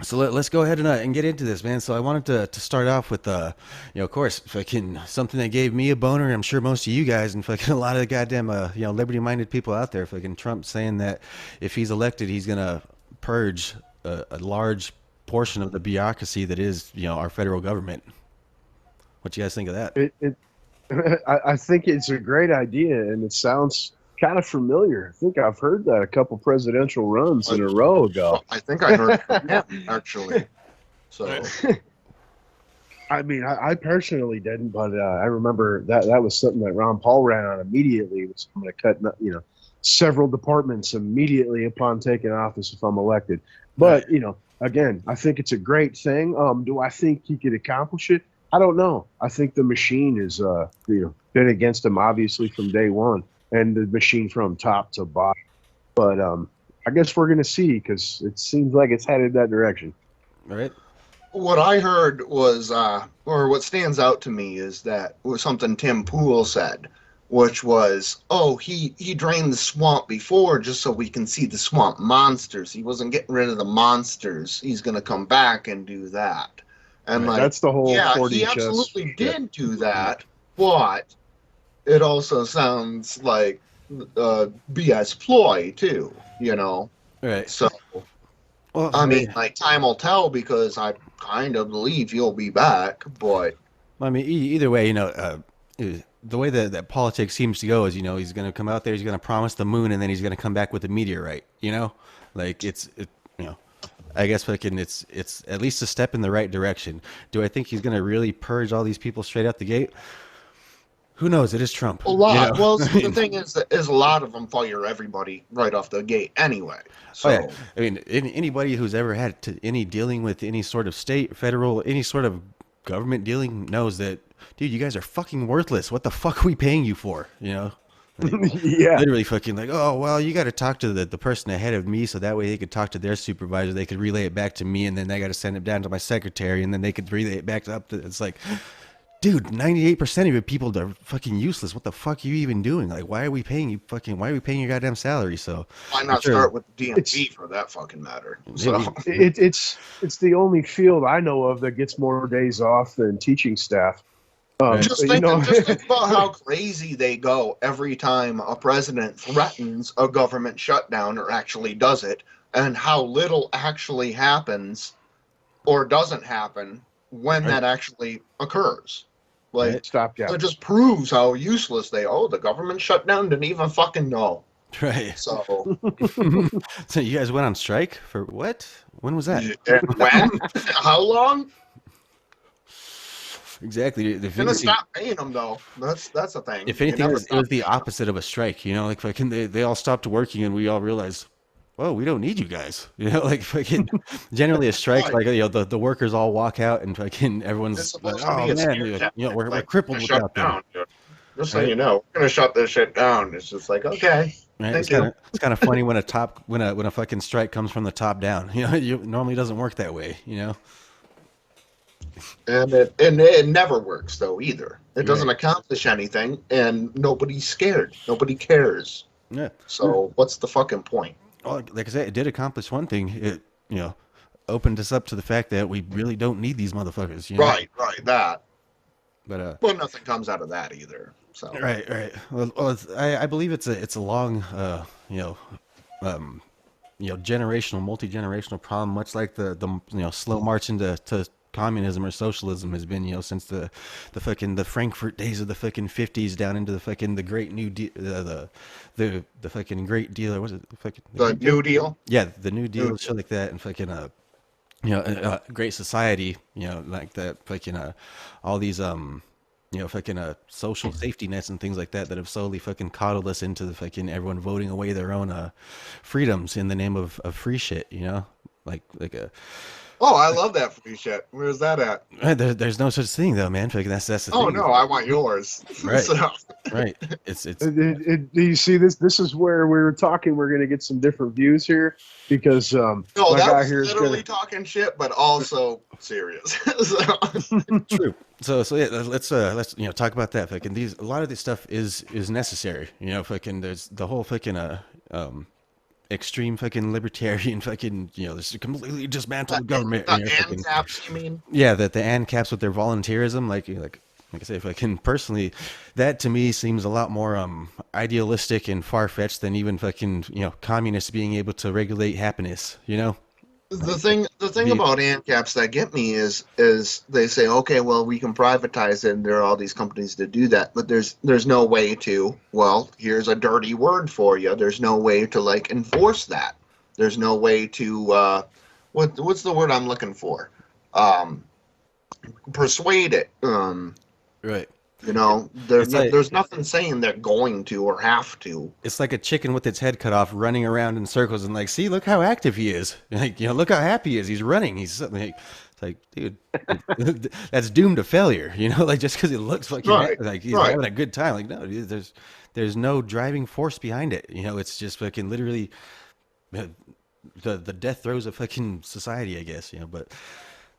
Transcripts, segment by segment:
So let's go ahead and get into this, man. So I wanted to start off with, of course, fucking something that gave me a boner. I'm sure most of you guys and fucking a lot of the goddamn, liberty-minded people out there, fucking Trump saying that if he's elected, he's gonna purge a large portion of the bureaucracy that is, our federal government. What you guys think of that? It I think it's a great idea, and it sounds kind of familiar. I think I've heard that a couple presidential runs I, in a row ago. I think I heard from him actually. So I mean, I personally didn't, but I remember that was something that Ron Paul ran on immediately. Was I'm going to cut, several departments immediately upon taking office if I'm elected. Right. But again, I think it's a great thing. Do I think he could accomplish it? I don't know. I think the machine is, been against him obviously from day one, and the machine from top to bottom. But I guess we're going to see because it seems like it's headed that direction. Right. what I heard was, or what stands out to me is that was something Tim Pool said, which was, oh, he drained the swamp before just so we can see the swamp monsters. He wasn't getting rid of the monsters. He's going to come back and do that. And Right, that's the whole yeah, 40 he chess. absolutely Yeah. did do that, but it also sounds like BS ploy too, you know. Right. So Well, I mean, like time will tell because I kind of believe he'll be back, but I mean, either way, the way that politics seems to go is, he's going to come out there, he's going to promise the moon, and then he's going to come back with a meteorite. Like I guess fucking it's at least a step in the right direction. Do I think he's going to really purge all these people straight out the gate? Who knows? It is Trump. a lot. Well, I see, the mean, thing is that is a lot of them fire everybody right off the gate anyway. oh yeah. So I mean, anybody who's ever had any dealing with any sort of state, federal, any sort of government dealing knows that, dude, you guys are fucking worthless. What the fuck are we paying you for? Like, Yeah. literally fucking like, oh, well, you got to talk to the person ahead of me so that way they could talk to their supervisor. They could relay it back to me, and then they got to send it down to my secretary, and then they could relay it back up to, it's like, dude, 98% of your people are fucking useless. What the fuck are you even doing? Like, why are we paying you why are we paying your goddamn salary? So why I'm not sure start with the It's DMV for that fucking matter? So maybe, it's the only field I know of that gets more days off than teaching staff. right, just think about how crazy they go every time a president threatens a government shutdown or actually does it, and how little actually happens or doesn't happen when right, that actually occurs. Like, right, stopgap. it just proves how useless they. Oh, the government shut down, didn't even fucking know. right. So, So you guys went on strike for what? When was that? and when? How long? Exactly. Gonna stop paying them though. That's the thing. If You anything, never it stop was the paying 'em. opposite of a strike. Like fucking they all stopped working and we all realized, well, we don't need you guys. Like fucking generally a strike, Right. like the workers all walk out and fucking It's everyone's like, supposed to oh be a man, scare tactic. we're Like, crippled gonna shut without them. down, dude. Just so Right. you know, we're gonna shut this shit down. It's just like, okay, Right. thank you. It's kind of funny when when a fucking strike comes from the top down. It normally doesn't work that way. And it never works though either. It doesn't Right. accomplish anything, and nobody's scared. Nobody cares. Yeah. So what's the fucking point? Well, like I said, it did accomplish one thing. It opened us up to the fact that we really don't need these motherfuckers. Right, that. But Well, nothing comes out of that either. So right. Well, I believe it's a long, generational, multi-generational problem, much like the slow march into communism or socialism has been, since the Frankfurt days of the fucking 50s down into the fucking the Great New Deal, the fucking Great Deal, or was it the fucking the New Deal. yeah, the New Deal, New shit like that, and fucking Great Society, like that, fucking all these fucking social safety nets and things like that have slowly fucking coddled us into the fucking everyone voting away their own freedoms in the name of free shit. Like a Oh, I love that free shit. Where's that at? there's no such thing though, man. Fucking that's the Oh thing. no, I want yours. Right. So, Right. It's Do you see this? This is where we were talking. We're going to get some different views here because no, my that guy was here is literally going talking shit, but also serious. So, true. So yeah, let's talk about that. Fucking a lot of this stuff is necessary. Fucking there's the whole fucking extreme fucking libertarian fucking, this completely dismantle the government. The Ancaps, you mean? Yeah, that the ANCAPs with their volunteerism, like I say, if I can personally, that to me seems a lot more idealistic and far fetched than even fucking communists being able to regulate happiness. The thing Be- about ANCAPs that get me is they say, okay, well, we can privatize it, and there are all these companies to do that, but there's no way to. Well, here's a dirty word for you. There's no way to like enforce that. There's no way to what's the word I'm looking for? Persuade it. Right. There's nothing saying they're going to or have to. It's like a chicken with its head cut off, running around in circles, and like, see, look how active he is. Like, look how happy he is. He's running. He's like, it's like, dude, that's doomed to failure. Like just because it looks like like he's having a good time. Like, no, dude, there's no driving force behind it. It's just fucking literally the death throes of fucking society, I guess. But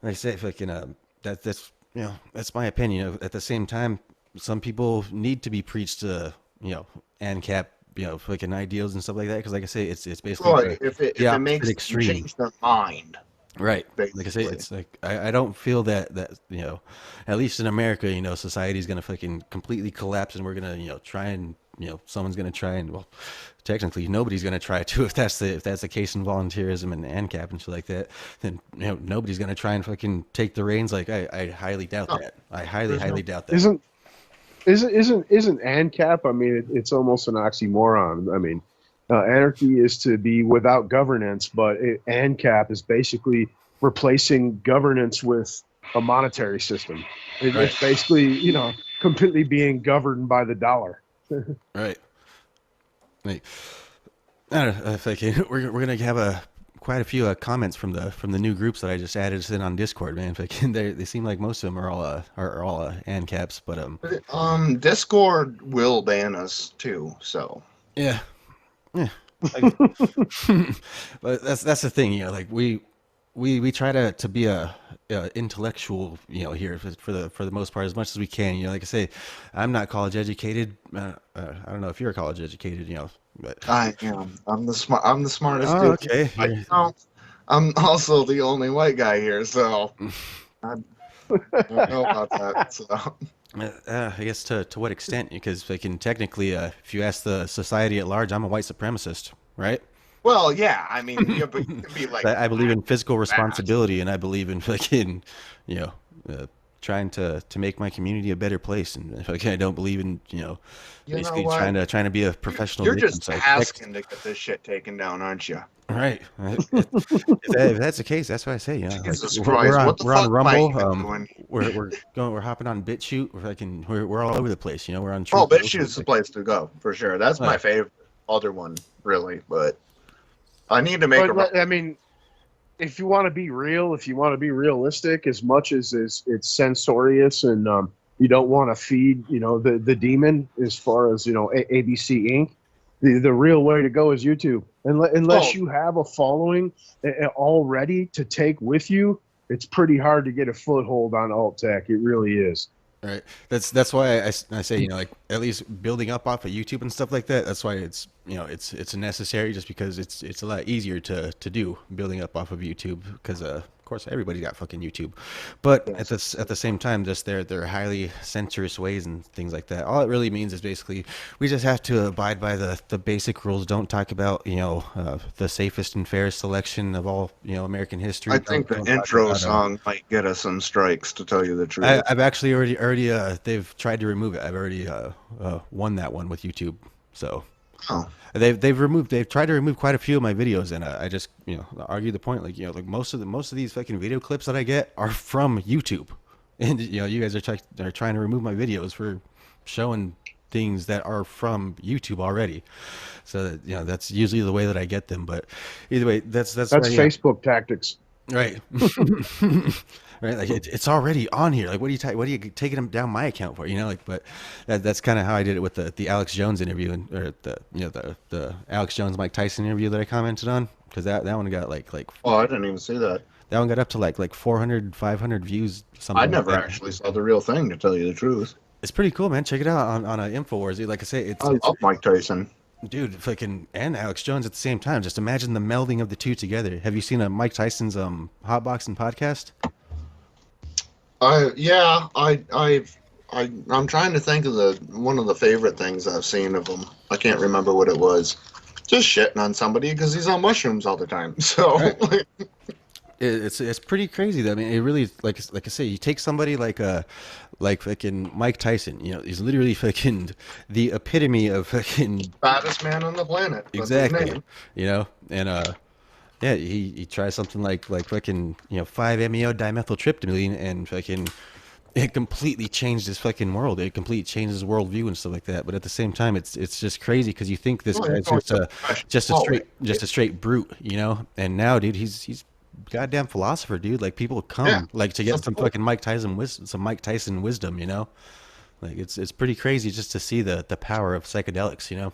like I say, fucking that's my opinion. At the same time, some people need to be preached to, ANCAP, fucking ideals and stuff like that. Because, like I say, it's basically right. If it makes them change their mind, right? Basically. Like I say, it's like I don't feel that at least in America, society is gonna fucking completely collapse, and we're gonna try and someone's gonna try and well, technically nobody's gonna try to if that's the case in volunteerism and ANCAP and shit like that. Then nobody's gonna try and fucking take the reins. Like I highly doubt that. I highly doubt that. Isn't ANCAP? I mean, it's almost an oxymoron. I mean, anarchy is to be without governance, but ANCAP is basically replacing governance with a monetary system. It's basically completely being governed by the dollar. Right. Like, I don't know if we're gonna have quite a few comments from the new groups that I just added in on Discord, man. They seem like most of them are all ANCAPs, but Discord will ban us too. So yeah. But that's the thing, like we try to be a intellectual, here for the most part as much as we can. Like I say, I'm not college educated. I don't know if you're college educated, but I am. I'm the smartest. Oh, dude. okay. I'm also the only white guy here, so I don't know about that. So. I guess to what extent? Because technically, if you ask the society at large, I'm a white supremacist, right? Well, yeah. I mean, but you can be like. I believe in fiscal responsibility, and I believe in trying to make my community a better place, and I don't believe in basically trying to be a professional. You're just asking to get this shit taken down, aren't you? Right. If that's the case, that's what I say. Jesus Christ, we're on Rumble. We're hopping on BitChute. We're all over the place. We're on. Oh, BitChute's the place to go for sure. That's my favorite other one, really. But I need to make. I mean, if you want to be real, if you want to be realistic, as much as it's censorious and you don't want to feed the demon as far as ABC Inc. The real way to go is YouTube. Unless you have a following already to take with you, it's pretty hard to get a foothold on alt tech. It really is. Right. That's why I say like at least building up off of YouTube and stuff like that. That's why it's it's necessary, just because it's a lot easier to do building up off of YouTube, because of course everybody got fucking YouTube, but at the same time, just their highly censorious ways and things like that. All it really means is basically we just have to abide by the basic rules. Don't talk about the safest and fairest selection of all American history. I think the intro song might get us some strikes, to tell you the truth. I've actually already they've tried to remove it. I've already won that one with YouTube. So they've tried to remove quite a few of my videos, and I just argue the point, like most of these fucking video clips that I get are from YouTube, and you guys are trying to remove my videos for showing things that are from YouTube already. So that's usually the way that I get them. But either way, that's Facebook tactics. Right. Right, like it's already on here. Like, what are you taking them down my account for? But that's kind of how I did it with the Alex Jones interview, or the Alex Jones Mike Tyson interview that I commented on, because that one got like oh, I didn't even see that. That one got up to like 400 500 views. Something. I never actually saw the real thing, to tell you the truth. It's pretty cool, man. Check it out on InfoWars. Like I say, I love Mike Tyson. dude, fucking, and Alex Jones at the same time. Just imagine the melding of the two together. Have you seen a Mike Tyson's hotboxing podcast? Yeah, I'm trying to think of the one of the favorite things I've seen of him. I can't remember what it was. Just shitting on somebody because he's on mushrooms all the time. So, Right. It's pretty crazy though. I mean, it really like I say, you take somebody like fucking Mike Tyson. You know, he's literally fucking the epitome of fucking baddest man on the planet. That's his exactly. name. You know, and yeah, he tries something like fucking 5-MeO dimethyltryptamine and fucking it completely changed his fucking world. It completely changed his worldview and stuff like that. But at the same time, it's just crazy because you think this Well, he's guy's going to fresh quality. just a straight brute, you know. And now, dude, he's goddamn philosopher, dude. Like people Yeah, come like to get some fucking Mike Tyson wisdom, you know. Like it's pretty crazy just to see the power of psychedelics, you know.